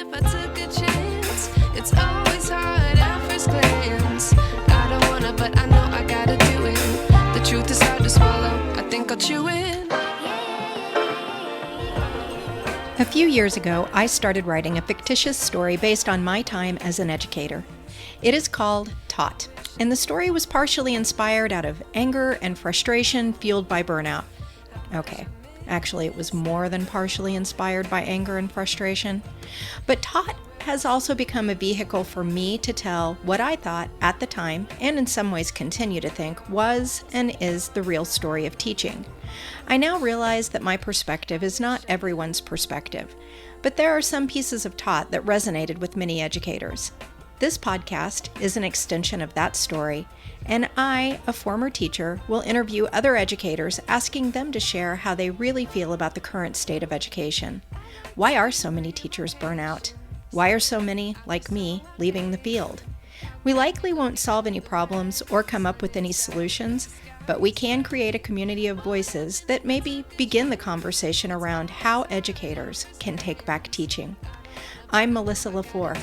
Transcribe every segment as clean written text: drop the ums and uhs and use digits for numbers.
if I took a chance. It's always hard at first glance. I don't wanna, but I know I gotta do it. The truth is hard to swallow, I think I'll chew it. A few years ago, I started writing a fictitious story based on my time as an educator. It is called Taught, and the story was partially inspired out of anger and frustration fueled by burnout. Okay, actually it was more than partially inspired by anger and frustration. But Taught has also become a vehicle for me to tell what I thought at the time, and in some ways continue to think, was and is the real story of teaching. I now realize that my perspective is not everyone's perspective, but there are some pieces of Taught that resonated with many educators. This podcast is an extension of that story, and I, a former teacher, will interview other educators asking them to share how they really feel about the current state of education. Why are so many teachers burn out? Why are so many, like me, leaving the field? We likely won't solve any problems or come up with any solutions, but we can create a community of voices that maybe begin the conversation around how educators can take back teaching. I'm Melissa LaFleur.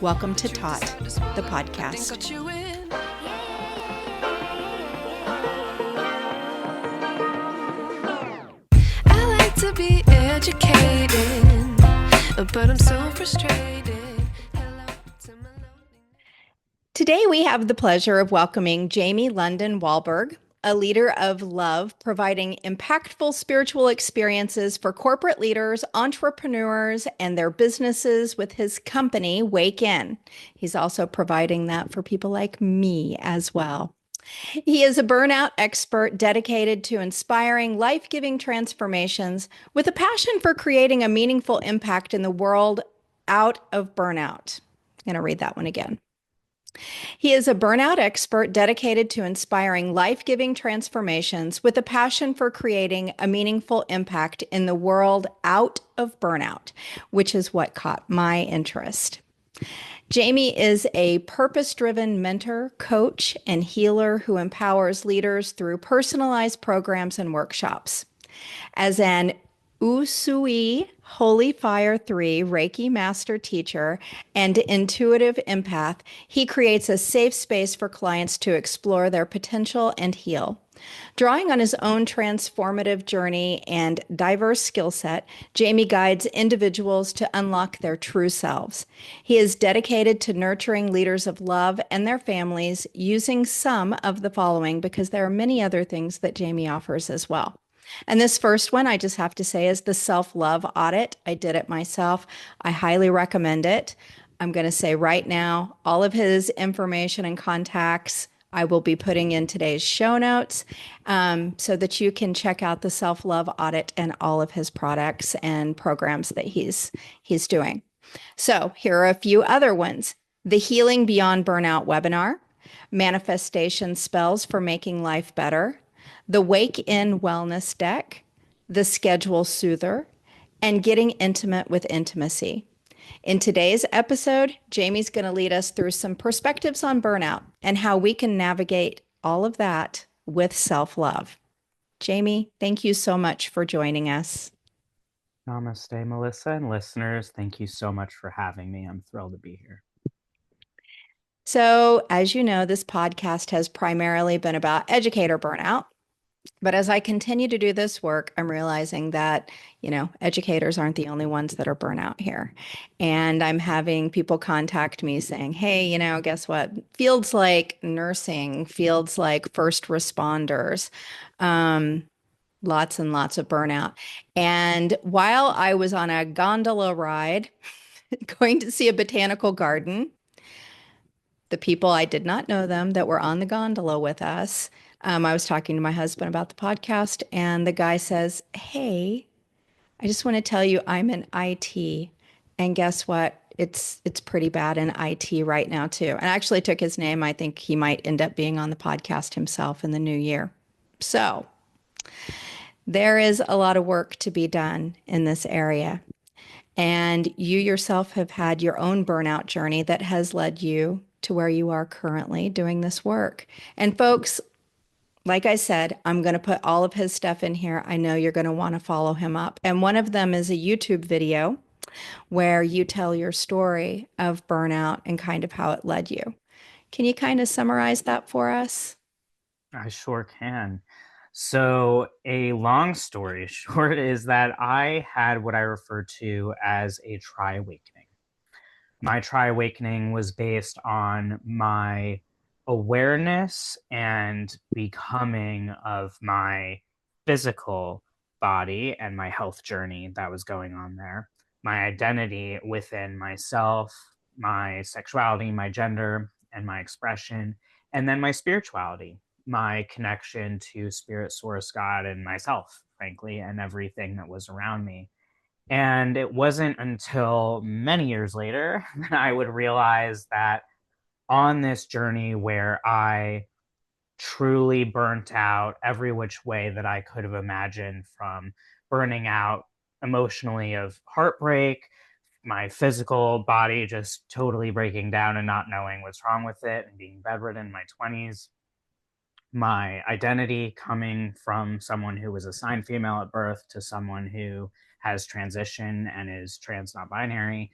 Welcome to Taught, the podcast. I like to be educated, but I'm so frustrated. Today we have the pleasure of welcoming Jamie London Wollberg, a leader of love, providing impactful spiritual experiences for corporate leaders, entrepreneurs, and their businesses with his company, Wake In. He's also providing that for people like me as well. He is a burnout expert dedicated to inspiring life-giving transformations with a passion for creating a meaningful impact in the world out of burnout. I'm going to read that one again. He is a burnout expert dedicated to inspiring life-giving transformations with a passion for creating a meaningful impact in the world out of burnout, which is what caught my interest. Jamie is a purpose-driven mentor, coach, and healer who empowers leaders through personalized programs and workshops. As an Usui Holy Fire 3 Reiki Master Teacher and intuitive empath, he creates a safe space for clients to explore their potential and heal. Drawing on his own transformative journey and diverse skill set, Jamie guides individuals to unlock their true selves. He is dedicated to nurturing leaders of love and their families using some of the following, because there are many other things that Jamie offers as well. And this first one, I just have to say, is the self-love audit. I did it myself. I highly recommend it. I'm going to say right now, all of his information and contacts I will be putting in today's show notes so that you can check out the self-love audit and all of his products and programs that he's doing. So here are a few other ones. The Healing Beyond Burnout webinar, manifestation spells for making life better, the Wake In Wellness Deck, the Schedule Soother, and Getting Intimate with Intimacy. In today's episode, Jamie's going to lead us through some perspectives on burnout and how we can navigate all of that with self-love. Jamie, thank you so much for joining us. Namaste, Melissa, and listeners. Thank you so much for having me. I'm thrilled to be here. So, as you know, this podcast has primarily been about educator burnout. But as I continue to do this work, I'm realizing that, educators aren't the only ones that are burnout here. And I'm having people contact me saying, hey, guess what? Fields like nursing, fields like first responders, lots and lots of burnout. And while I was on a gondola ride, going to see a botanical garden, the people, I did not know them, that were on the gondola with us, I was talking to my husband about the podcast, and the guy says, hey, I just want to tell you I'm in IT. And guess what? It's pretty bad in IT right now, too. And I actually took his name. I think he might end up being on the podcast himself in the new year. So there is a lot of work to be done in this area. And you yourself have had your own burnout journey that has led you to where you are currently doing this work. And folks, like I said, I'm going to put all of his stuff in here. I know you're going to want to follow him up. And one of them is a YouTube video where you tell your story of burnout and kind of how it led you. Can you kind of summarize that for us? I sure can. So, a long story short is that I had what I refer to as a tri awakening. My tri awakening was based on my awareness and becoming of my physical body and my health journey that was going on there, my identity within myself, my sexuality, my gender, and my expression, and then my spirituality, my connection to spirit, source, God, and myself, frankly, and everything that was around me. And it wasn't until many years later that I would realize that on this journey where I truly burnt out every which way that I could have imagined, from burning out emotionally of heartbreak, my physical body just totally breaking down and not knowing what's wrong with it, and being bedridden in my 20s, my identity coming from someone who was assigned female at birth to someone who has transition and is trans not binary,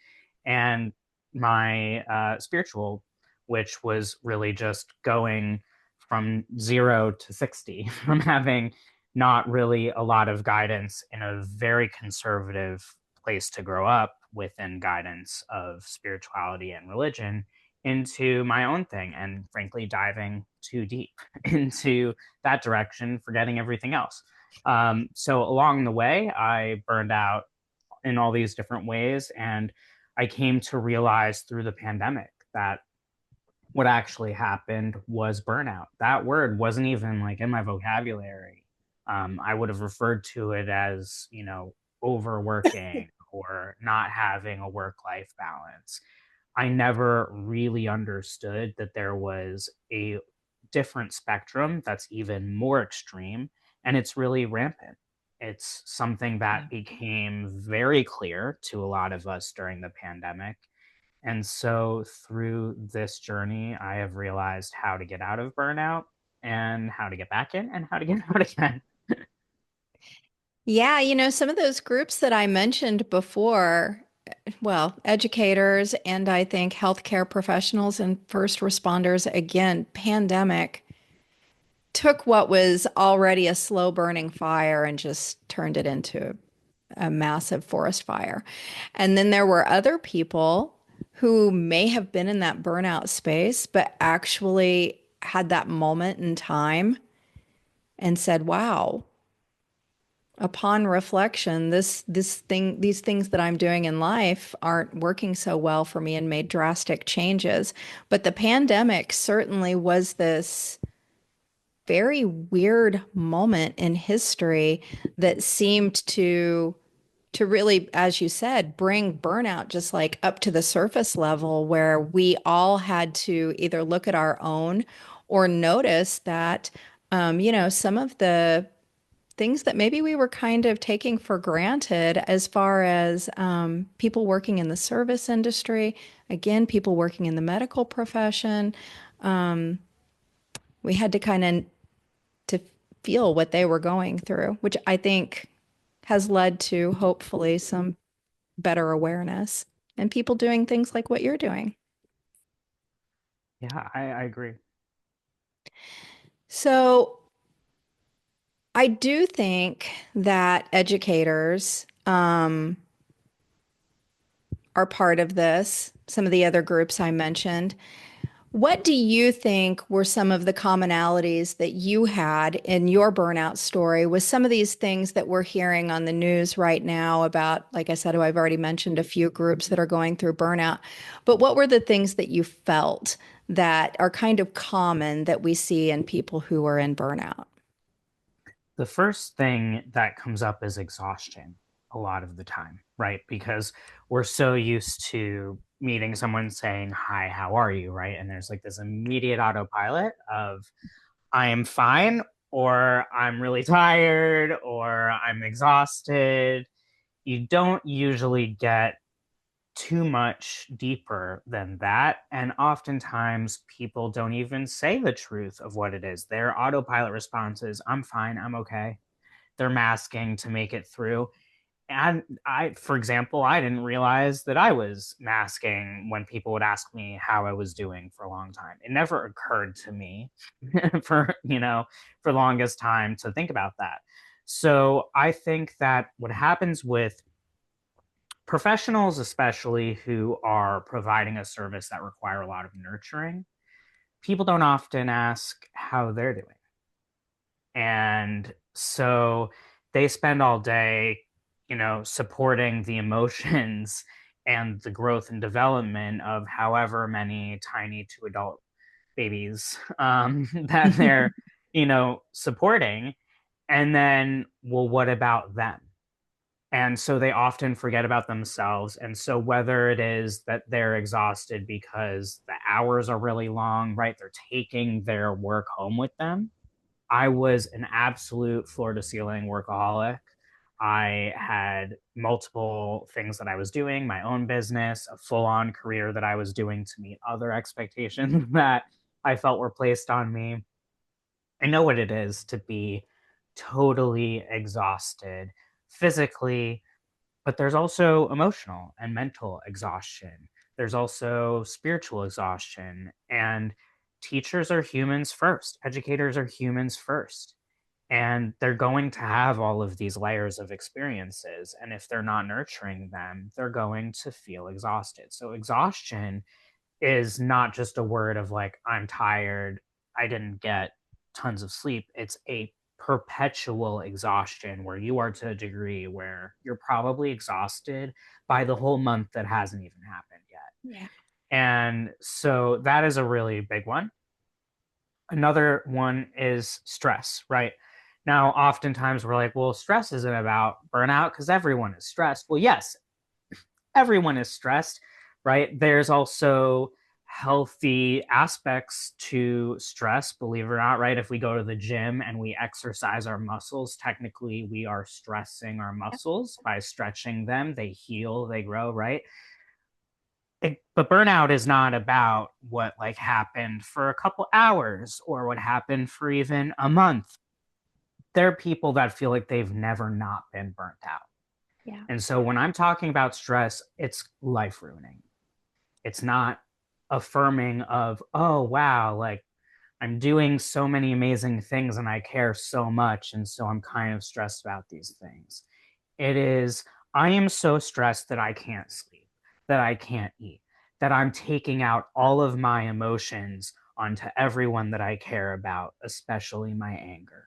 and my spiritual, which was really just going from 0 to 60, from having not really a lot of guidance in a very conservative place to grow up within guidance of spirituality and religion, into my own thing, and frankly diving too deep into that direction, forgetting everything else. So along the way, I burned out in all these different ways. And I came to realize through the pandemic that what actually happened was burnout. That word wasn't even like in my vocabulary. I would have referred to it as, overworking or not having a work life balance. I never really understood that there was a different spectrum that's even more extreme, and it's really rampant. It's something Yeah. that became very clear to a lot of us during the pandemic. And so through this journey, I have realized how to get out of burnout and how to get back in and how to get out again. Yeah, some of those groups that I mentioned before, well, educators and I think healthcare professionals and first responders, again, pandemic took what was already a slow burning fire and just turned it into a massive forest fire. And then there were other people who may have been in that burnout space, but actually had that moment in time and said, wow, upon reflection, these things that I'm doing in life aren't working so well for me, and made drastic changes. But the pandemic certainly was this very weird moment in history that seemed to really, as you said, bring burnout just like up to the surface level, where we all had to either look at our own or notice that some of the things that maybe we were kind of taking for granted, as far as people working in the service industry, again, people working in the medical profession, we had to kind of to feel what they were going through, which I think has led to hopefully some better awareness and people doing things like what you're doing. Yeah, I agree. So I do think that educators are part of this, some of the other groups I mentioned. What do you think were some of the commonalities that you had in your burnout story with some of these things that we're hearing on the news right now about, like I said, I've already mentioned a few groups that are going through burnout, but what were the things that you felt that are kind of common that we see in people who are in burnout? The first thing that comes up is exhaustion a lot of the time, right? Because we're so used to meeting someone saying, "Hi, how are you?" Right? And there's like this immediate autopilot of, "I am fine," or "I'm really tired," or "I'm exhausted." You don't usually get too much deeper than that. And oftentimes people don't even say the truth of what it is. Their autopilot response is, "I'm fine, I'm okay." They're masking to make it through. And for example, I didn't realize that I was masking when people would ask me how I was doing for a long time. It never occurred to me for, for the longest time to think about that. So I think that what happens with professionals, especially who are providing a service that require a lot of nurturing, people don't often ask how they're doing. And so they spend all day, supporting the emotions and the growth and development of however many tiny to adult babies that they're, supporting. And then, well, what about them? And so they often forget about themselves. And so, whether it is that they're exhausted because the hours are really long, right? They're taking their work home with them. I was an absolute floor to ceiling workaholic. I had multiple things that I was doing, my own business, a full on career that I was doing to meet other expectations that I felt were placed on me. I know what it is to be totally exhausted physically, but there's also emotional and mental exhaustion. There's also spiritual exhaustion. And teachers are humans first, educators are humans first. And they're going to have all of these layers of experiences. And if they're not nurturing them, they're going to feel exhausted. So, exhaustion is not just a word of like, I'm tired, I didn't get tons of sleep. It's a perpetual exhaustion where you are to a degree where you're probably exhausted by the whole month that hasn't even happened yet. Yeah. And so that is a really big one. Another one is stress, right? Now, oftentimes we're like, well, stress isn't about burnout because everyone is stressed. Well, yes, everyone is stressed, right? There's also healthy aspects to stress, believe it or not, right? If we go to the gym and we exercise our muscles, technically we are stressing our muscles by stretching them. They heal, they grow, right? But burnout is not about what like happened for a couple hours or what happened for even a month. There are people that feel like they've never not been burnt out. Yeah. And so when I'm talking about stress, it's life ruining. It's not affirming of, oh, wow, like I'm doing so many amazing things and I care so much. And so I'm kind of stressed about these things. It is, I am so stressed that I can't sleep, that I can't eat, that I'm taking out all of my emotions onto everyone that I care about, especially my anger.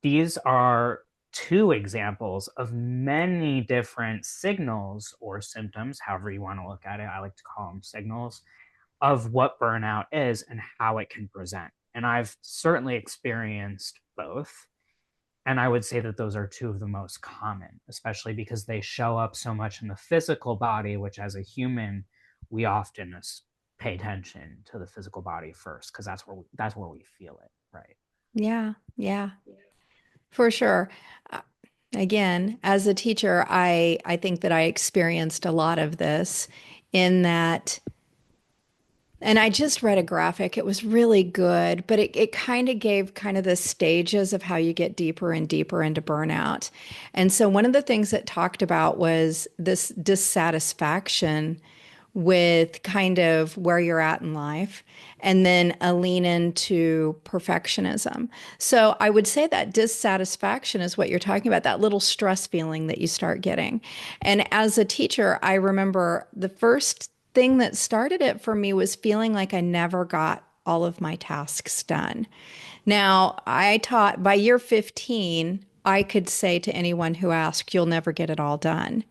These are two examples of many different signals or symptoms, however you want to look at it. I like to call them signals of what burnout is and how it can present. And I've certainly experienced both. And I would say that those are two of the most common, especially because they show up so much in the physical body, which as a human, we often pay attention to the physical body first, because that's where we feel it, right? Yeah. Yeah. For sure. Uh, Again, as a teacher, I think that I experienced a lot of this in that, and I just read a graphic. It was really good, but it kind of gave kind of the stages of how you get deeper and deeper into burnout. And so one of the things that talked about was this dissatisfaction with kind of where you're at in life, and then a lean into perfectionism. So I would say that dissatisfaction is what you're talking about, that little stress feeling that you start getting. And as a teacher, I remember the first thing that started it for me was feeling like I never got all of my tasks done. Now, I taught by year 15, I could say to anyone who asked, you'll never get it all done.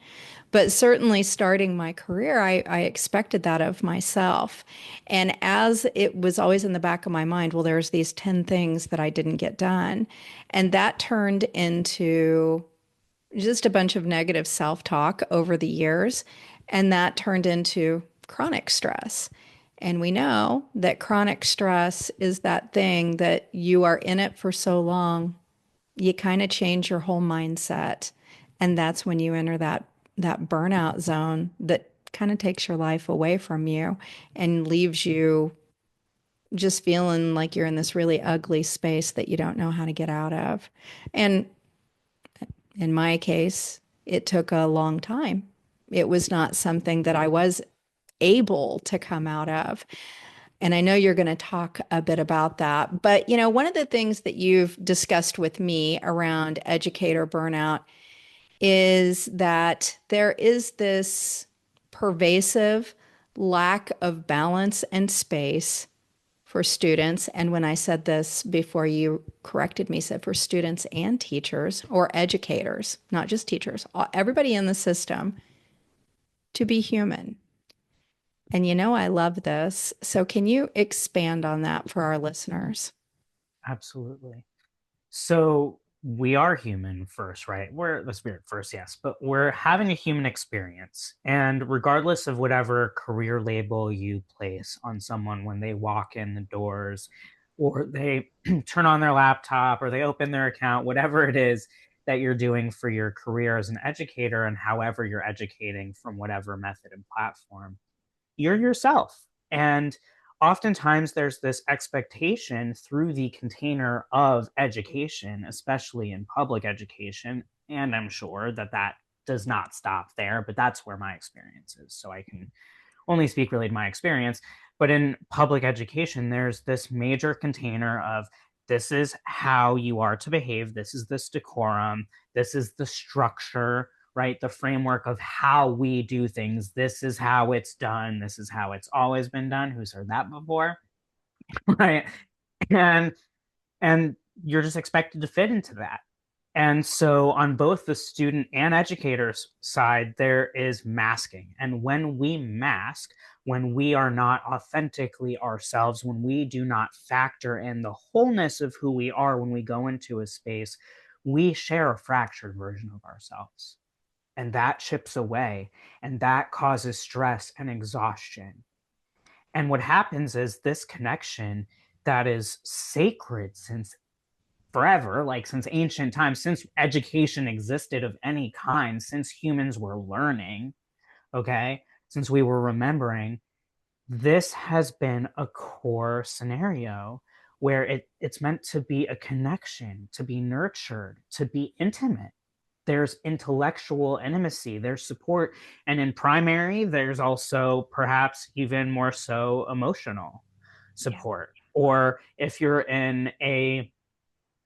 But certainly starting my career, I expected that of myself. And as it was always in the back of my mind, well, there's these 10 things that I didn't get done. And that turned into just a bunch of negative self talk over the years. And that turned into chronic stress. And we know that chronic stress is that thing that you are in it for so long, you kind of change your whole mindset. And that's when you enter that burnout zone that kind of takes your life away from you and leaves you just feeling like you're in this really ugly space that you don't know how to get out of. And In my case, it took a long time. It was not something that I was able to come out of. And I know you're going to talk a bit about that. But, one of the things that you've discussed with me around educator burnout is that there is this pervasive lack of balance and space for students. And when I said this before you corrected me, said for students and teachers or educators, not just teachers, everybody in the system to be human. And I love this. So can you expand on that for our listeners? Absolutely. So we are human first, right? We're the spirit first, yes, but we're having a human experience. And regardless of whatever career label you place on someone when they walk in the doors, or they turn on their laptop, or they open their account, whatever it is that you're doing for your career as an educator, and however you're educating from whatever method and platform, you're yourself. And oftentimes there's this expectation through the container of education, especially in public education. And I'm sure that that does not stop there, but that's where my experience is. So I can only speak really to my experience. But in public education, there's this major container of this is how you are to behave. This is this decorum. This is the structure, right? The framework of how we do things. This is how it's done. This is how it's always been done. Who's heard that before? Right. And you're just expected to fit into that. And so on both the student and educator's side, there is masking. And when we mask, when we are not authentically ourselves, when we do not factor in the wholeness of who we are when we go into a space, we share a fractured version of ourselves. And that chips away, and that causes stress and exhaustion. And what happens is this connection that is sacred since forever, like since ancient times, since education existed of any kind, since humans were learning, okay, since we were remembering, this has been a core scenario where it's meant to be a connection, to be nurtured, to be intimate. There's intellectual intimacy, there's support, and in primary, there's also perhaps even more so emotional support. Yeah. Or if you're in a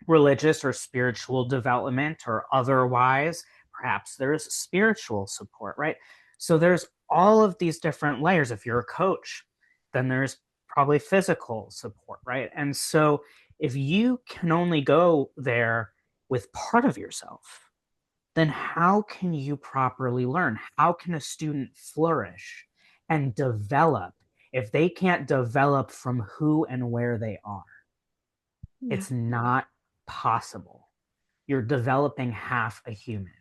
religious or spiritual development or otherwise, perhaps there's spiritual support, right? So there's all of these different layers. If you're a coach, then there's probably physical support, right? And so if you can only go there with part of yourself, then how can you properly learn? How can a student flourish and develop if they can't develop from who and where they are? Yeah. It's not possible. You're developing half a human,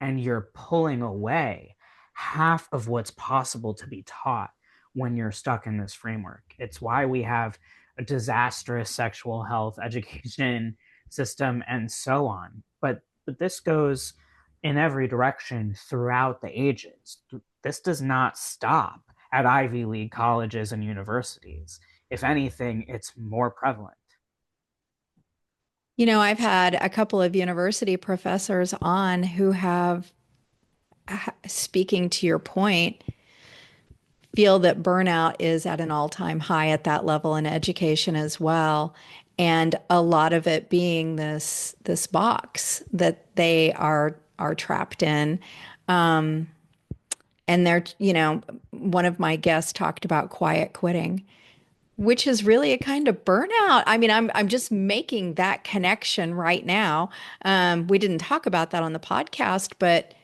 and you're pulling away half of what's possible to be taught when you're stuck in this framework. It's why we have a disastrous sexual health education system and so on. But this goes in every direction throughout the ages. This does not stop at Ivy League colleges and universities. If anything, it's more prevalent. I've had a couple of university professors on who have, speaking to your point, feel that burnout is at an all-time high at that level in education as well. And a lot of it being this box that they are trapped in. And they're, one of my guests talked about quiet quitting, which is really a kind of burnout. I mean, I'm just making that connection right now. We didn't talk about that on the podcast, but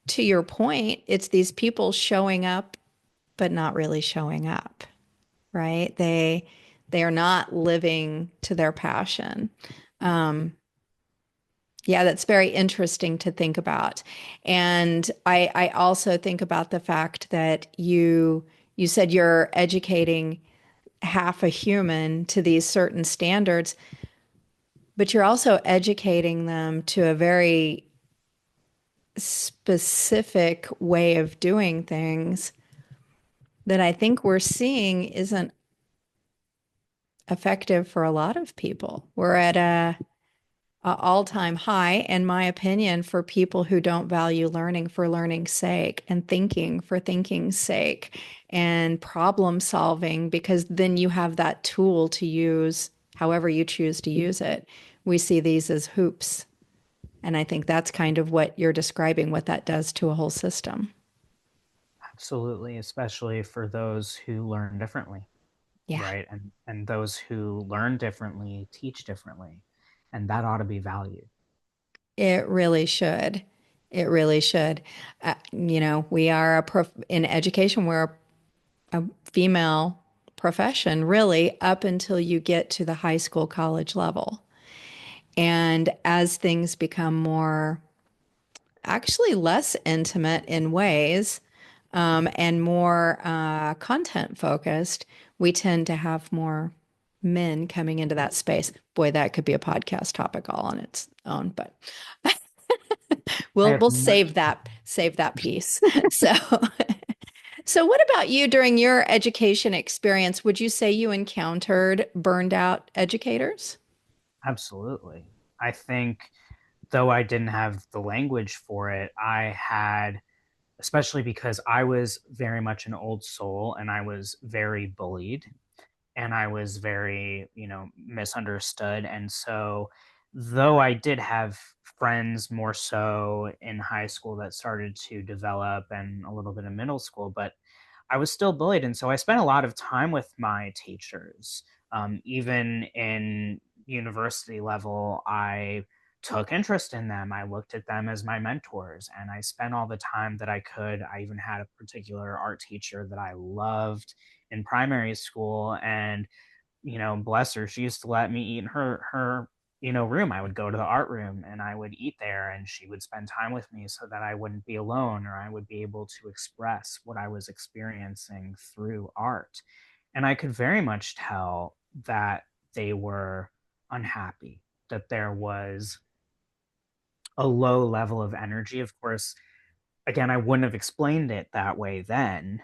to your point, it's these people showing up, but not really showing up, right? They are not living to their passion. Yeah, that's very interesting to think about. And I also think about the fact that you said you're educating half a human to these certain standards, but you're also educating them to a very specific way of doing things that I think we're seeing isn't effective for a lot of people. We're at all-time high, in my opinion, for people who don't value learning for learning's sake and thinking for thinking's sake and problem solving, because then you have that tool to use however you choose to use it. We see these as hoops. And I think that's kind of what you're describing, what that does to a whole system. Absolutely, especially for those who learn differently, Yeah, right? And those who learn differently teach differently, and that ought to be valued. it really should. It really should. We are in education, we're a female profession, really, up until you get to the high school, college level. And as things become more, actually less intimate in ways, and more content focused, we tend to have more men coming into that space. Boy, that could be a podcast topic all on its own, but I we'll have we'll much. save that piece. So so what about you during your education experience? Would you say you encountered burned out educators? Absolutely. I think, though I didn't have the language for it, I had, especially because I was very much an old soul and I was very bullied and I was very, misunderstood. And so, though I did have friends more so in high school that started to develop and a little bit in middle school, but I was still bullied. And so I spent a lot of time with my teachers. Even in university level, I took interest in them. I looked at them as my mentors and I spent all the time that I could. I even had a particular art teacher that I loved in primary school. And bless her, she used to let me eat in her room. I would go to the art room and I would eat there, and she would spend time with me so that I wouldn't be alone, or I would be able to express what I was experiencing through art. And I could very much tell that they were unhappy, that there was a low level of energy. Of course, again, I wouldn't have explained it that way then,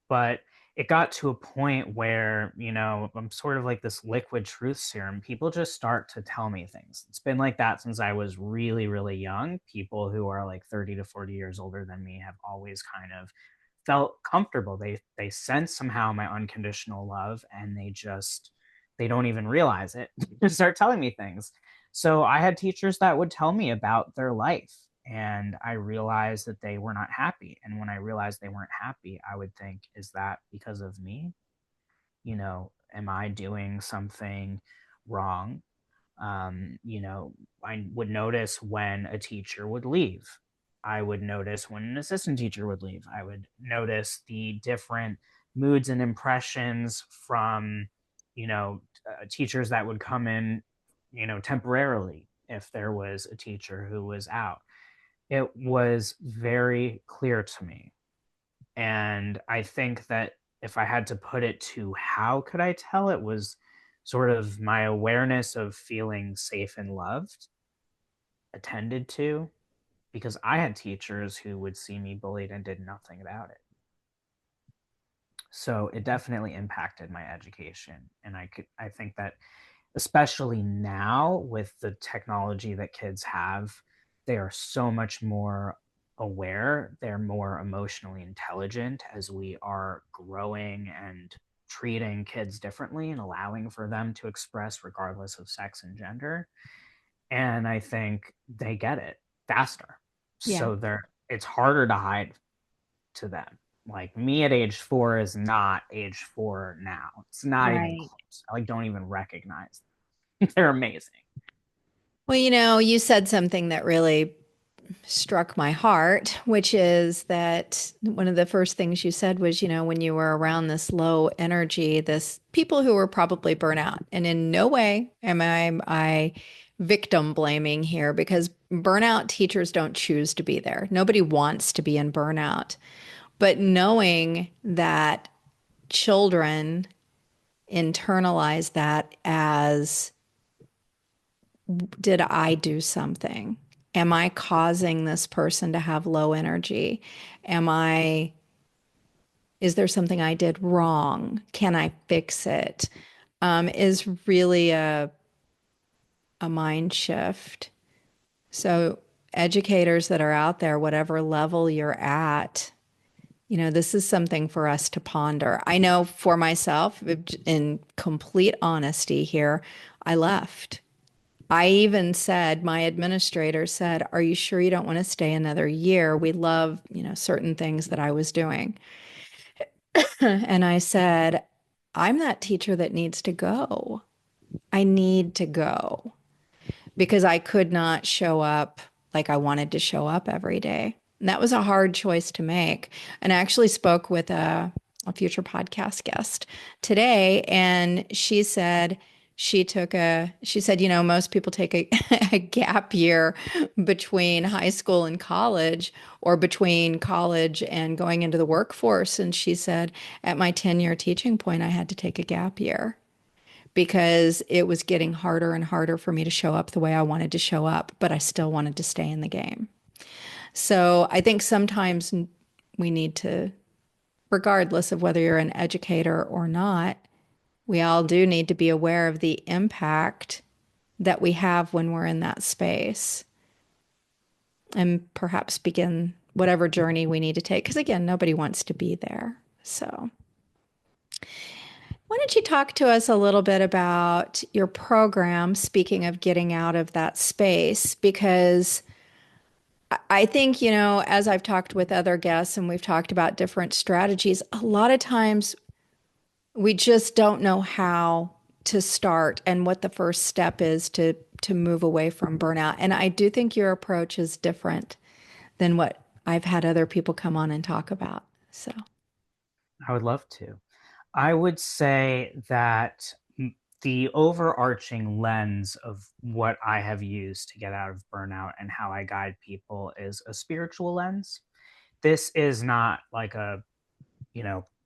but it got to a point where, I'm sort of like this liquid truth serum. People just start to tell me things. It's been like that since I was really, really young. People who are like 30 to 40 years older than me have always kind of felt comfortable. They sense somehow my unconditional love, and they don't even realize it. They start telling me things. So I had teachers that would tell me about their life, and I realized that they were not happy. And when I realized they weren't happy, I would think, is that because of me? Am I doing something wrong? I would notice when a teacher would leave. I would notice when an assistant teacher would leave. I would notice the different moods and impressions from, teachers that would come in, temporarily if there was a teacher who was out. It was very clear to me. And I think that if I had to put it to how could I tell, it was sort of my awareness of feeling safe and loved, attended to, because I had teachers who would see me bullied and did nothing about it. So it definitely impacted my education. And I think that especially now with the technology that kids have, they are so much more aware. They're more emotionally intelligent as we are growing and treating kids differently and allowing for them to express regardless of sex and gender. And I think they get it faster. Yeah, So it's harder to hide to them. Like me at age 4 is not age 4 now. It's not even right. close. I like don't even recognize them. They're amazing. Well, you said something that really struck my heart, which is that one of the first things you said was, when you were around this low energy, this people who were probably burnout. And in no way am I victim blaming here, because burnout teachers don't choose to be there. Nobody wants to be in burnout. But knowing that children internalize that as, did I do something? Am I causing this person to have low energy? Am I, is there something I did wrong? Can I fix it? Is really a mind shift. So, educators that are out there, whatever level you're at, this is something for us to ponder. I know for myself, in complete honesty here, I left. I even said, my administrator said, "Are you sure you don't want to stay another year? We love, certain things that I was doing." And I said, "I'm that teacher that needs to go. I need to go because I could not show up like I wanted to show up every day." And that was a hard choice to make. And I actually spoke with a future podcast guest today, and she said, most people take a gap year between high school and college, or between college and going into the workforce. And she said, at my 10-year teaching point, I had to take a gap year because it was getting harder and harder for me to show up the way I wanted to show up, but I still wanted to stay in the game. So I think sometimes we need to, regardless of whether you're an educator or not, we all do need to be aware of the impact that we have when we're in that space, and perhaps begin whatever journey we need to take. Because again, nobody wants to be there. So why don't you talk to us a little bit about your program, speaking of getting out of that space? Because I think, as I've talked with other guests and we've talked about different strategies, a lot of times we just don't know how to start and what the first step is to move away from burnout. And I do think your approach is different than what I've had other people come on and talk about. So I would love to. I would say that the overarching lens of what I have used to get out of burnout and how I guide people is a spiritual lens. This is not like a,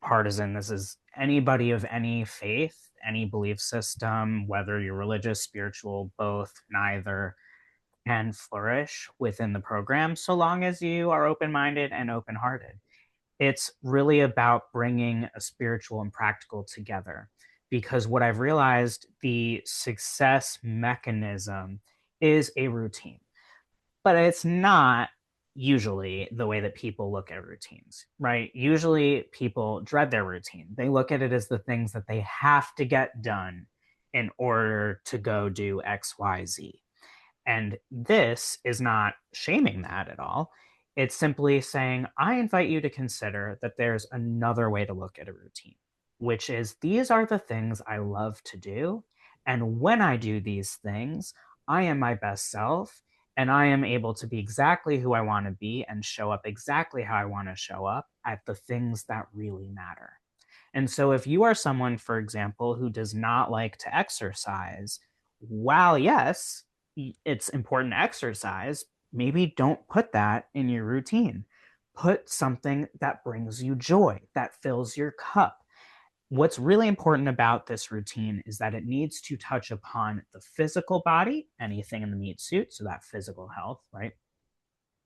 partisan. This is anybody of any faith, any belief system, whether you're religious, spiritual, both, neither, can flourish within the program so long as you are open-minded and open-hearted. It's really about bringing a spiritual and practical together, because what I've realized, the success mechanism is a routine, but it's not usually the way that people look at routines, right? Usually people dread their routine. They look at it as the things that they have to get done in order to go do XYZ. And this is not shaming that at all. It's simply saying, I invite you to consider that there's another way to look at a routine, which is these are the things I love to do. And when I do these things, I am my best self, and I am able to be exactly who I want to be and show up exactly how I want to show up at the things that really matter. And so, if you are someone, for example, who does not like to exercise, while yes, it's important to exercise, maybe don't put that in your routine. Put something that brings you joy, that fills your cup. What's really important about this routine is that it needs to touch upon the physical body, anything in the meat suit, so that physical health, right?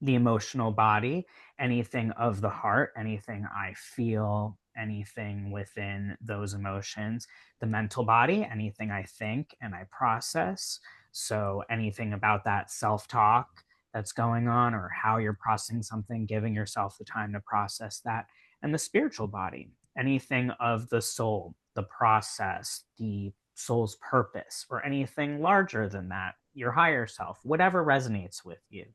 The emotional body, anything of the heart, anything I feel, anything within those emotions, the mental body, anything I think and I process. So anything about that self-talk that's going on, or how you're processing something, giving yourself the time to process that. And the spiritual body, anything of the soul, the process, the soul's purpose, or anything larger than that, your higher self, whatever resonates with you.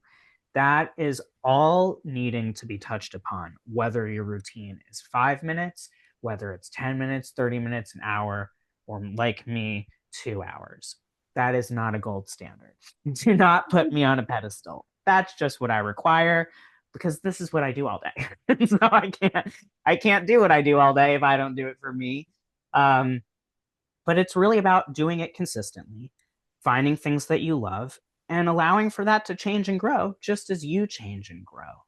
That is all needing to be touched upon, whether your routine is 5 minutes, whether it's 10 minutes, 30 minutes, an hour, or like me, 2 hours. That is not a gold standard. Do not put me on a pedestal. That's just what I require, because this is what I do all day. So I can't do what I do all day if I don't do it for me. But it's really about doing it consistently, finding things that you love, and allowing for that to change and grow just as you change and grow.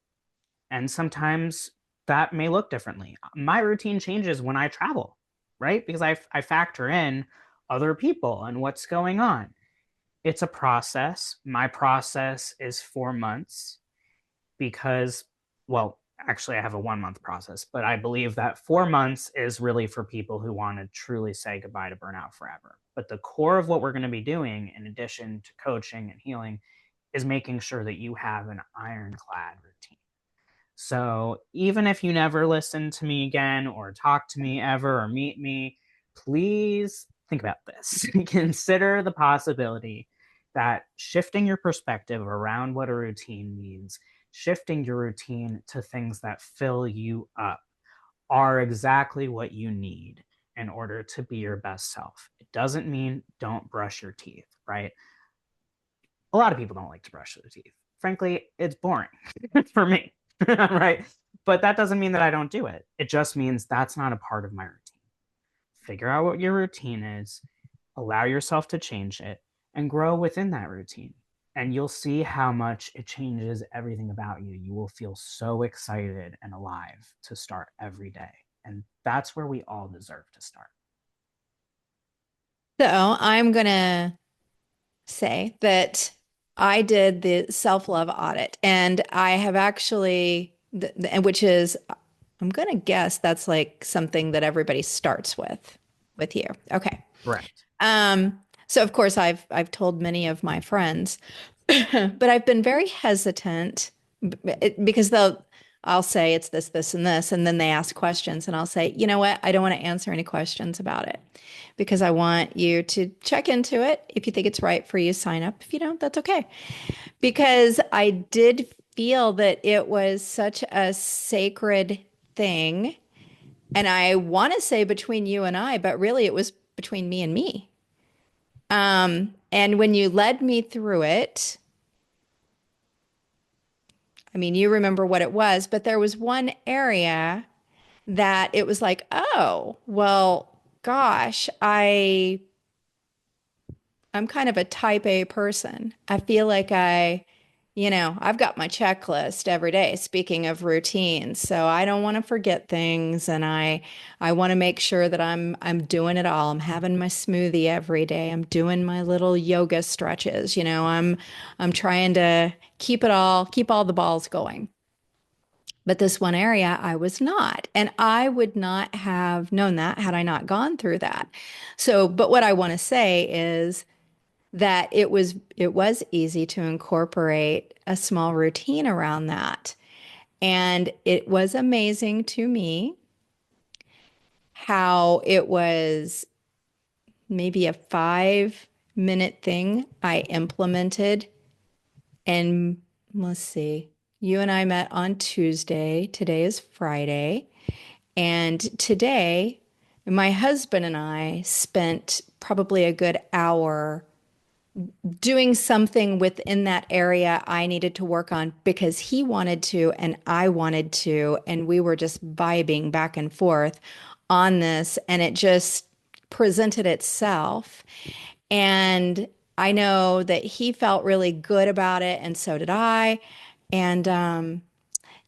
And sometimes that may look differently. My routine changes when I travel, right? Because I factor in other people and what's going on. It's a process. My process is 4 months because, well, actually, I have a 1 month process, but I believe that 4 months is really for people who want to truly say goodbye to burnout forever. But the core of what we're going to be doing, in addition to coaching and healing, is making sure that you have an ironclad routine. So even if you never listen to me again or talk to me ever or meet me, please think about this. Consider the possibility that shifting your perspective around what a routine means, shifting your routine to things that fill you up, are exactly what you need in order to be your best self. It doesn't mean don't brush your teeth, right? A lot of people don't like to brush their teeth. Frankly, it's boring for me, right? But that doesn't mean that I don't do it. It just means that's not a part of my routine. Figure out what your routine is, allow yourself to change it, and grow within that routine. And you'll see how much it changes everything about you. You will feel so excited and alive to start every day. And that's where we all deserve to start. So I'm going to say that I did the self-love audit, and I have actually, which is, I'm going to guess that's like something that everybody starts with you. Okay. Correct. So of course I've told many of my friends, but I've been very hesitant because I'll say it's this, this, and this, and then they ask questions, and I'll say, you know what? I don't want to answer any questions about it because I want you to check into it. If you think it's right for you, sign up. If you don't, that's okay. Because I did feel that it was such a sacred thing. And I want to say between you and I, but really it was between me and me. And when you led me through it, I mean, you remember what it was, but there was one area that it was like, oh, well, gosh, I'm kind of a type A person. I feel like I've got my checklist every day, speaking of routines. So I don't want to forget things, and I want to make sure that I'm doing it all. I'm having my smoothie every day. I'm doing my little yoga stretches. I'm trying to keep all the balls going. But this one area I was not. And I would not have known that had I not gone through that. So, but what I want to say is that it was easy to incorporate a small routine around that. And it was amazing to me how it was maybe a 5-minute thing I implemented. And let's see, you and I met on Tuesday. Today is Friday. And today, my husband and I spent probably a good hour doing something within that area I needed to work on because he wanted to and I wanted to. And we were just vibing back and forth on this, and it just presented itself. And I know that he felt really good about it, and so did I. And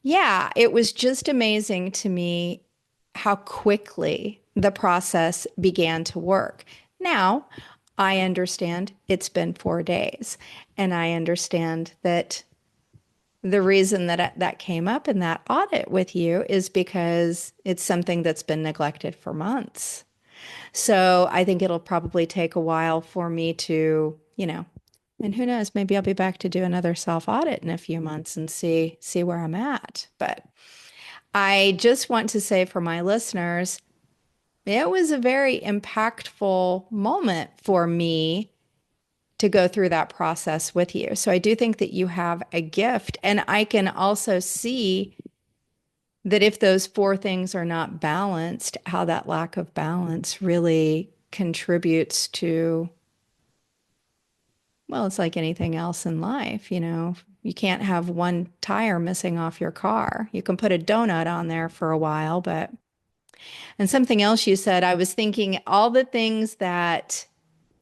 yeah, it was just amazing to me how quickly the process began to work. Now, I understand it's been 4 days, and I understand that the reason that that came up in that audit with you is because it's something that's been neglected for months. So I think it'll probably take a while for me to, and who knows, maybe I'll be back to do another self audit in a few months and see where I'm at. But I just want to say for my listeners, it was a very impactful moment for me to go through that process with you. So I do think that you have a gift. And I can also see that if those four things are not balanced, how that lack of balance really contributes to, well, it's like anything else in life, You can't have one tire missing off your car. You can put a donut on there for a while, but and something else you said, I was thinking all the things that,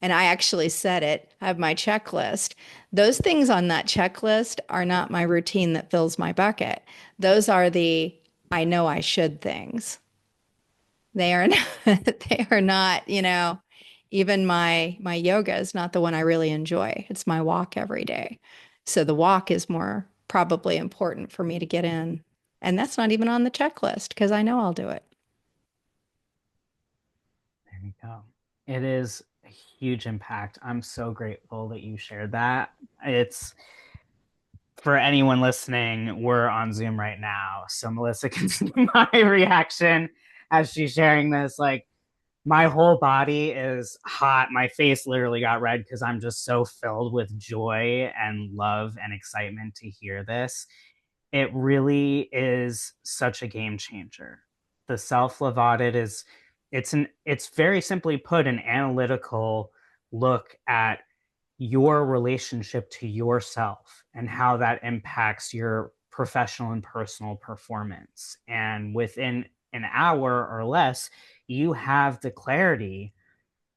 and I actually said it, I have my checklist. Those things on that checklist are not my routine that fills my bucket. Those are the I know I should things. They are not, they are not, even my yoga is not the one I really enjoy. It's my walk every day. So the walk is more probably important for me to get in. And that's not even on the checklist because I know I'll do it. There you go. It is a huge impact. I'm so grateful that you shared that. It's for anyone listening, we're on Zoom right now. So Melissa can see my reaction as she's sharing this. Like, my whole body is hot. My face literally got red because I'm just so filled with joy and love and excitement to hear this. It really is such a game changer. The self-love audit is it's very simply put an analytical look at your relationship to yourself and how that impacts your professional and personal performance. And within an hour or less, you have the clarity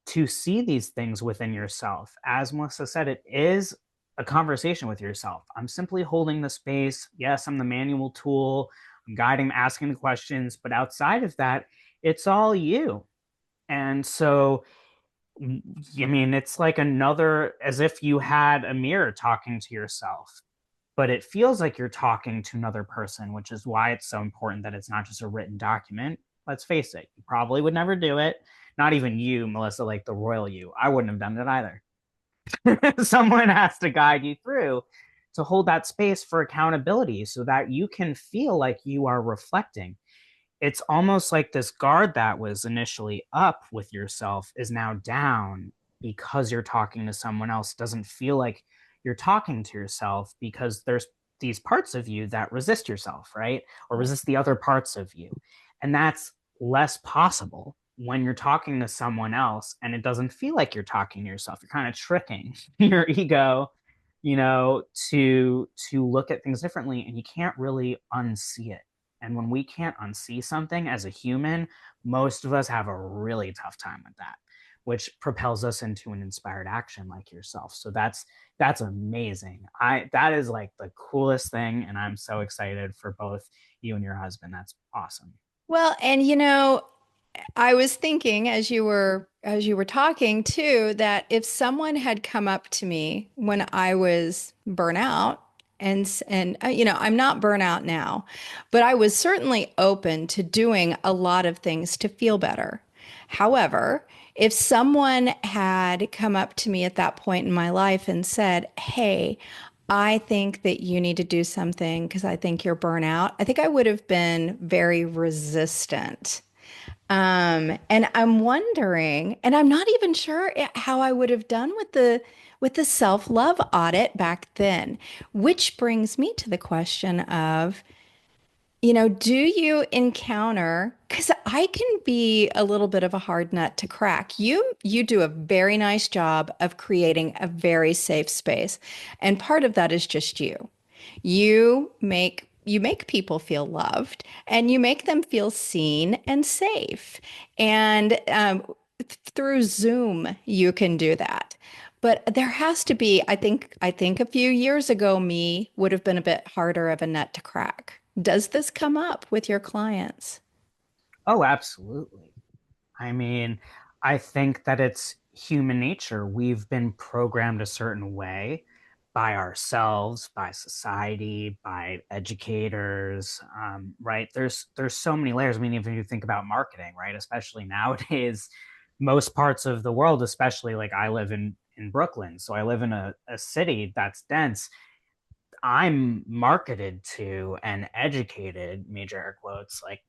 to see these things within yourself. As Melissa said, it is a conversation with yourself. I'm simply holding the space. Yes, I'm the manual tool. I'm guiding, asking the questions, but outside of that, it's all you. And so, I mean, it's like another, as if you had a mirror talking to yourself, but it feels like you're talking to another person, which is why it's so important that it's not just a written document. Let's face it, you probably would never do it. Not even you, Melissa, like the royal you. I wouldn't have done it either. Someone has to guide you through to hold that space for accountability so that you can feel like you are reflecting. It's almost like this guard that was initially up with yourself is now down because you're talking to someone else. It doesn't feel like you're talking to yourself because there's these parts of you that resist yourself, right? Or resist the other parts of you. And that's less possible when you're talking to someone else and it doesn't feel like you're talking to yourself. You're kind of tricking your ego, to look at things differently, and you can't really unsee it. And when we can't unsee something as a human, most of us have a really tough time with that, which propels us into an inspired action like yourself. So that's amazing. That is like the coolest thing, and I'm so excited for both you and your husband. That's awesome. Well, and I was thinking as you were talking too that if someone had come up to me when I was burnout I'm not burnout now, but I was certainly open to doing a lot of things to feel better. However, if someone had come up to me at that point in my life and said, "Hey, I think that you need to do something because I think you're burnout," I think I would have been very resistant. And I'm wondering, and I'm not even sure how I would have done with the self-love audit back then, which brings me to the question of, do you encounter, because I can be a little bit of a hard nut to crack. You do a very nice job of creating a very safe space. And part of that is just you. You make people feel loved and you make them feel seen and safe. And through Zoom, you can do that. But there has to be, I think a few years ago, me would have been a bit harder of a nut to crack. Does this come up with your clients? Oh, absolutely. I mean, I think that it's human nature. We've been programmed a certain way by ourselves, by society, by educators, right? There's so many layers. I mean, even if you think about marketing, right? Especially nowadays, most parts of the world, especially like I live in Brooklyn, so I live in a city that's dense. I'm marketed to and educated, major air quotes, like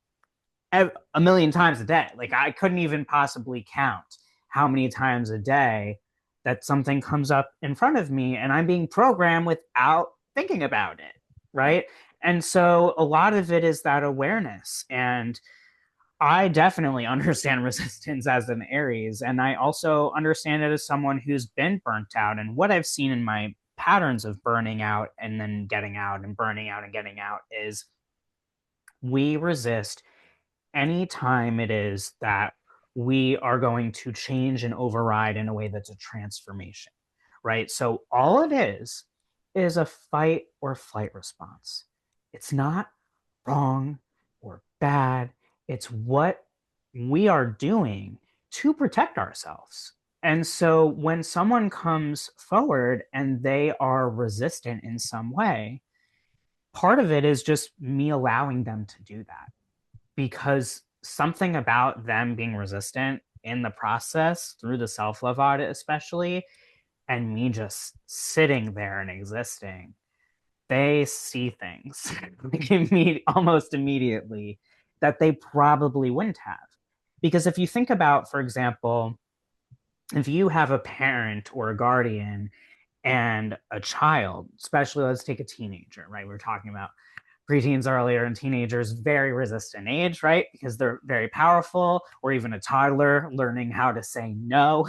a million times a day. Like I couldn't even possibly count how many times a day that something comes up in front of me and I'm being programmed without thinking about it. Right. And so a lot of it is that awareness. And I definitely understand resistance as an Aries. And I also understand it as someone who's been burnt out. And what I've seen in my patterns of burning out and then getting out and burning out and getting out is we resist anytime it is that we are going to change and override in a way that's a transformation, right? So all it is a fight or flight response. It's not wrong or bad. It's what we are doing to protect ourselves. And so when someone comes forward and they are resistant in some way, part of it is just me allowing them to do that, because something about them being resistant in the process through the self-love audit especially, and me just sitting there and existing, they see things almost immediately that they probably wouldn't have. Because if you think about, for example, if you have a parent or a guardian and a child, especially let's take a teenager, right? We were talking about preteens earlier, and teenagers, very resistant age, right? Because they're very powerful, or even a toddler learning how to say no,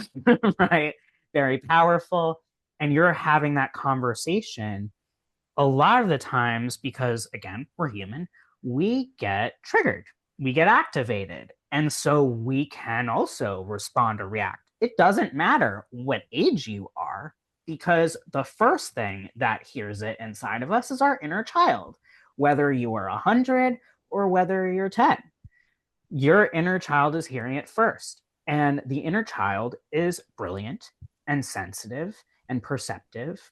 right? Very powerful. And you're having that conversation a lot of the times because, again, we're human, we get triggered, we get activated. And so we can also respond or react. It doesn't matter what age you are, because the first thing that hears it inside of us is our inner child, whether you are 100 or whether you're 10. Your inner child is hearing it first. And the inner child is brilliant and sensitive and perceptive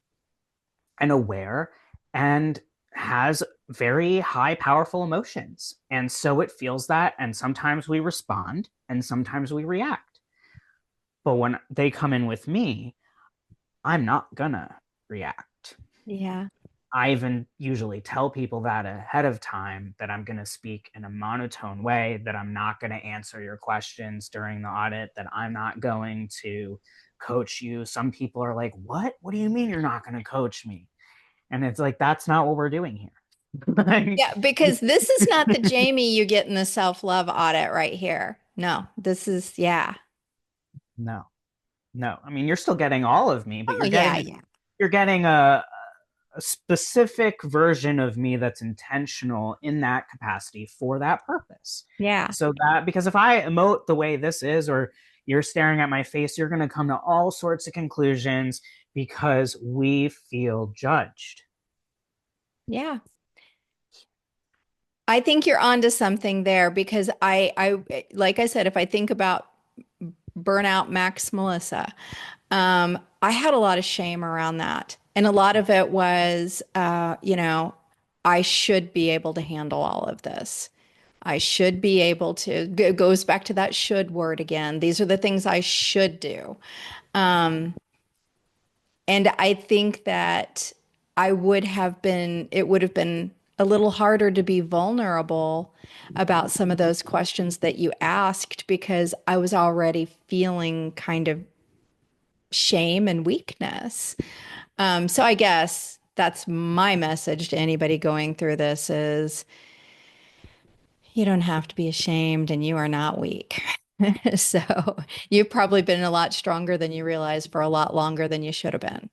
and aware and has very high, powerful emotions. And so it feels that. And sometimes we respond and sometimes we react. But when they come in with me, I'm not gonna react. Yeah. I even usually tell people that ahead of time, that I'm going to speak in a monotone way, that I'm not going to answer your questions during the audit, that I'm not going to coach you. Some people are like, what? What do you mean you're not going to coach me? And it's like, that's not what we're doing here. Like, Yeah, because this is not the Jamie you get in the self-love audit right here. No, this is, yeah. no, no. I mean, you're still getting all of me, but Oh, yeah, yeah. you're getting a specific version of me that's intentional in that capacity for that purpose. Yeah. So that, because if I emote the way this is, or you're staring at my face, you're going to come to all sorts of conclusions because we feel judged. Yeah. I think you're onto something there because like I said, if I think about burnout Max Melissa, I had a lot of shame around that. And a lot of it was, I should be able to handle all of this. I should be able to, it goes back to that should word again. These are the things I should do. Um, and I think that it would have been a little harder to be vulnerable about some of those questions that you asked because I was already feeling kind of shame and weakness. So I guess that's my message to anybody going through this is you don't have to be ashamed and you are not weak. So you've probably been a lot stronger than you realize for a lot longer than you should have been.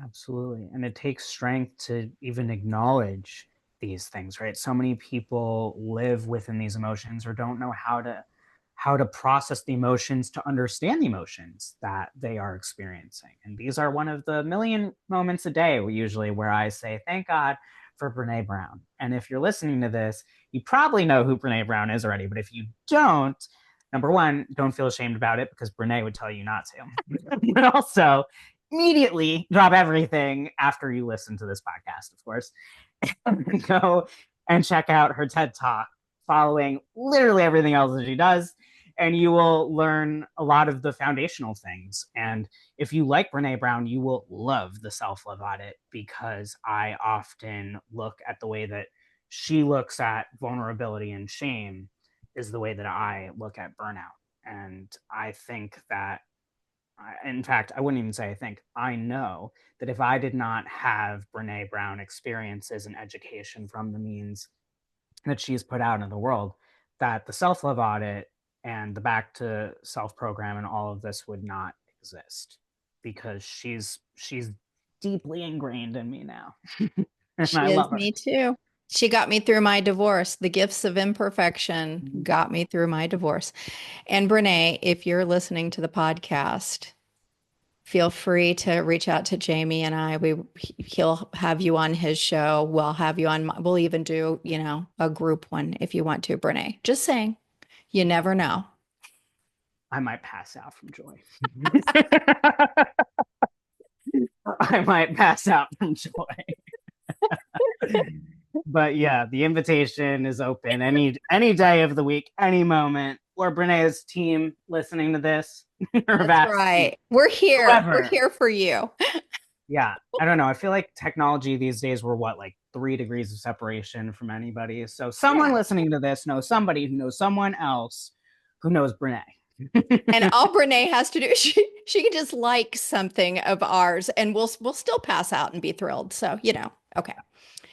Absolutely. And it takes strength to even acknowledge these things, right? So many people live within these emotions or don't know how to process the emotions, to understand the emotions that they are experiencing. And these are one of the million moments a day usually where I say, thank God for Brene Brown. And if you're listening to this, you probably know who Brene Brown is already. But if you don't, number one, don't feel ashamed about it because Brene would tell you not to. But also, immediately drop everything after you listen to this podcast, of course, and go and check out her TED Talk following literally everything else that she does. And you will learn a lot of the foundational things. And if you like Brene Brown, you will love the self-love audit because I often look at the way that she looks at vulnerability and shame is the way that I look at burnout. And I think that, in fact, I wouldn't even say I think, I know that if I did not have Brene Brown experiences and education from the means that she's put out in the world, that the self-love audit and the back to self program and all of this would not exist because she's deeply ingrained in me now. And She I is love her. me too. She got me through my divorce. The gifts of imperfection got me through my divorce. And Brene, if you're listening to the podcast, feel free to reach out to Jamie and I. He'll have you on his show. We'll have you on. We'll even do, a group one if you want to, Brene. Just saying, you never know. I might pass out from joy. I might pass out from joy. But yeah, the invitation is open any day of the week, any moment. Or Brene's team listening to this, or That's Vast's team, right. We're here. We're whoever. here for you. Yeah, I don't know. I feel like technology these days, we're what, like 3 degrees of separation from anybody. So someone Yeah. listening to this knows somebody who knows someone else who knows Brene. And all Brene has to do, she can just like something of ours and we'll still pass out and be thrilled. So, okay.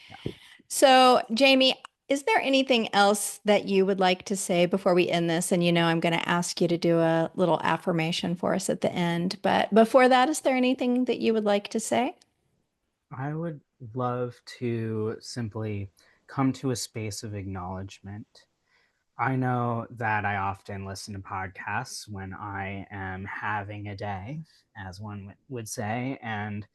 Yeah. So, Jamie, is there anything else that you would like to say before we end this? And I'm going to ask you to do a little affirmation for us at the end. But before that, is there anything that you would like to say? I would love to simply come to a space of acknowledgement. I know that I often listen to podcasts when I am having a day, as one would say. And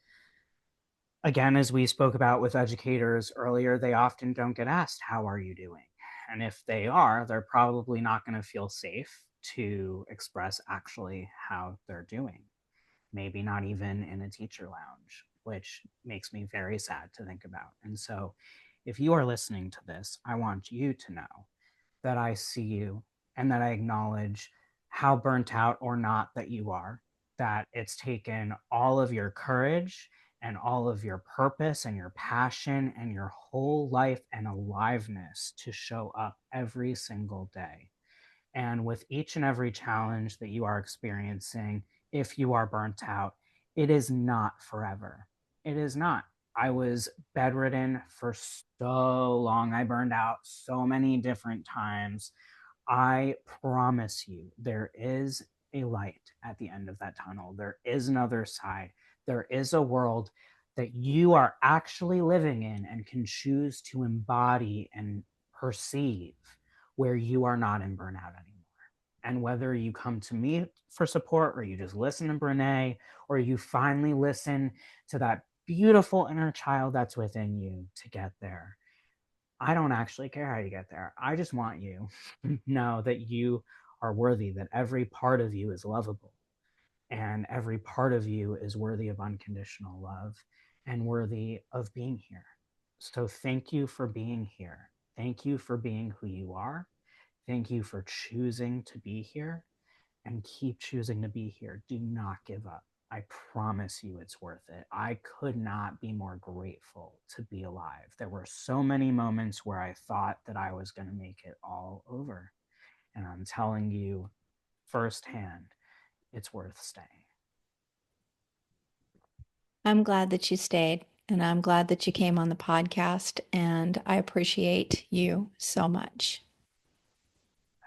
again, as we spoke about with educators earlier, they often don't get asked, "How are you doing?" And if they are, they're probably not going to feel safe to express actually how they're doing. Maybe not even in a teacher lounge, which makes me very sad to think about. And so, if you are listening to this, I want you to know that I see you and that I acknowledge how burnt out or not that you are, that it's taken all of your courage and all of your purpose and your passion and your whole life and aliveness to show up every single day. And with each and every challenge that you are experiencing, if you are burnt out, it is not forever. It is not. I was bedridden for so long. I burned out so many different times. I promise you, there is a light at the end of that tunnel. There is another side. There is a world that you are actually living in and can choose to embody and perceive, where you are not in burnout anymore. And whether you come to me for support, or you just listen to Brene, or you finally listen to that beautiful inner child that's within you to get there, I don't actually care how you get there. I just want you to know that you are worthy, that every part of you is lovable, and every part of you is worthy of unconditional love and worthy of being here. So thank you for being here. Thank you for being who you are. Thank you for choosing to be here, and keep choosing to be here. Do not give up. I promise you it's worth it. I could not be more grateful to be alive. There were so many moments where I thought that I was going to make it all over. And I'm telling you firsthand, it's worth staying. I'm glad that you stayed and I'm glad that you came on the podcast and I appreciate you so much.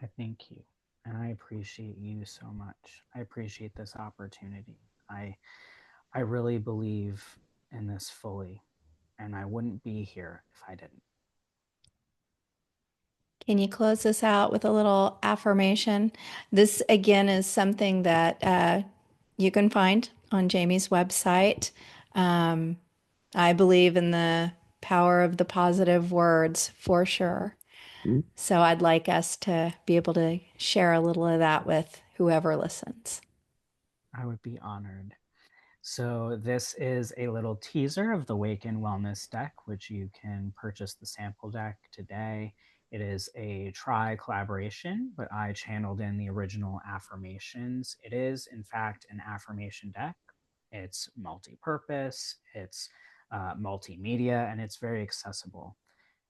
I thank you. And I appreciate you so much. I appreciate this opportunity. I I really believe in this fully, and I wouldn't be here if I didn't. Can you close this out with a little affirmation? This, again, is something that you can find on Jamie's website. Um, I believe in the power of the positive words for sure. So I'd like us to be able to share a little of that with whoever listens. I would be honored. So, this is a little teaser of the Waken Wellness deck, which you can purchase the sample deck today. It is a tri collaboration, but I channeled in the original affirmations. It is, in fact, an affirmation deck. It's multi purpose, it's multimedia, and it's very accessible.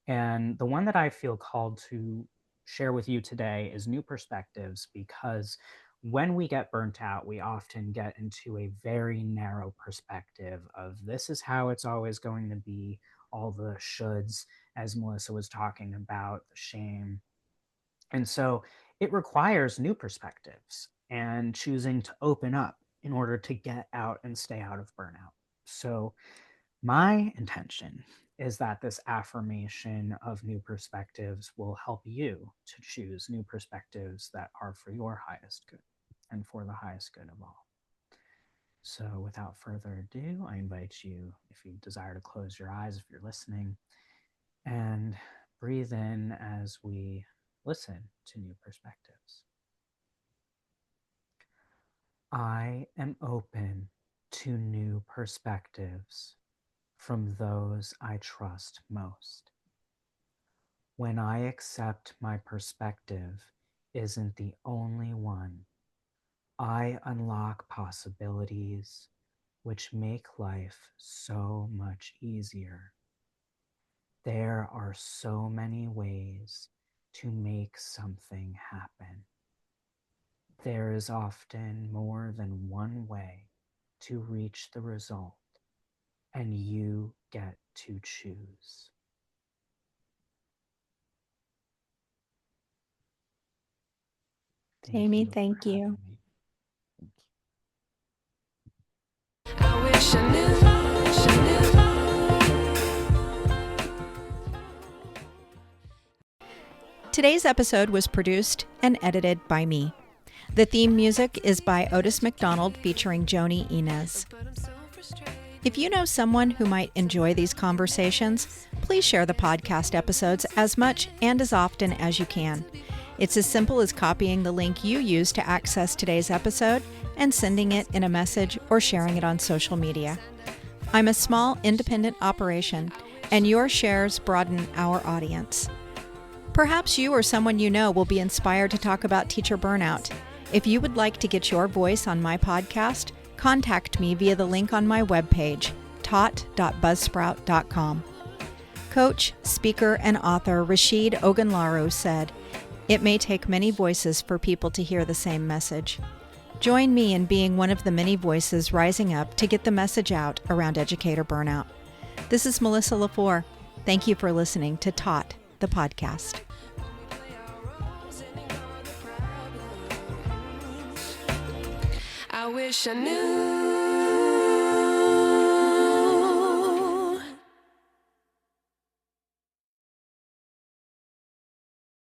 And the one that I feel called to share with you today is New Perspectives, because when we get burnt out, we often get into a very narrow perspective of this is how it's always going to be, all the shoulds, as Melissa was talking about, the shame. And so it requires new perspectives and choosing to open up in order to get out and stay out of burnout. So my intention is that this affirmation of new perspectives will help you to choose new perspectives that are for your highest good and for the highest good of all. So, without further ado, I invite you, if you desire to close your eyes, if you're listening, and breathe in as we listen to new perspectives. I am open to new perspectives. from those I trust most. When I accept my perspective isn't the only one, I unlock possibilities which make life so much easier. There are so many ways to make something happen. There is often more than one way to reach the result, and you get to choose. Jamie, for thank you. having me. I wish I knew, wish I knew. Today's episode was produced and edited by me. The theme music is by Otis McDonald featuring Joni Inez. But I'm so frustrated. If you know someone who might enjoy these conversations, please share the podcast episodes as much and as often as you can. It's as simple as copying the link you use to access today's episode and sending it in a message or sharing it on social media. I'm a small, independent operation, and your shares broaden our audience. Perhaps you or someone you know will be inspired to talk about teacher burnout. If you would like to get your voice on my podcast, contact me via the link on my webpage, taught.buzzsprout.com. Coach, speaker, and author Rashid Ogunlaru said, "It may take many voices for people to hear the same message." Join me in being one of the many voices rising up to get the message out around educator burnout. This is Melissa LaFleur. Thank you for listening to Taught, the podcast. I wish I knew.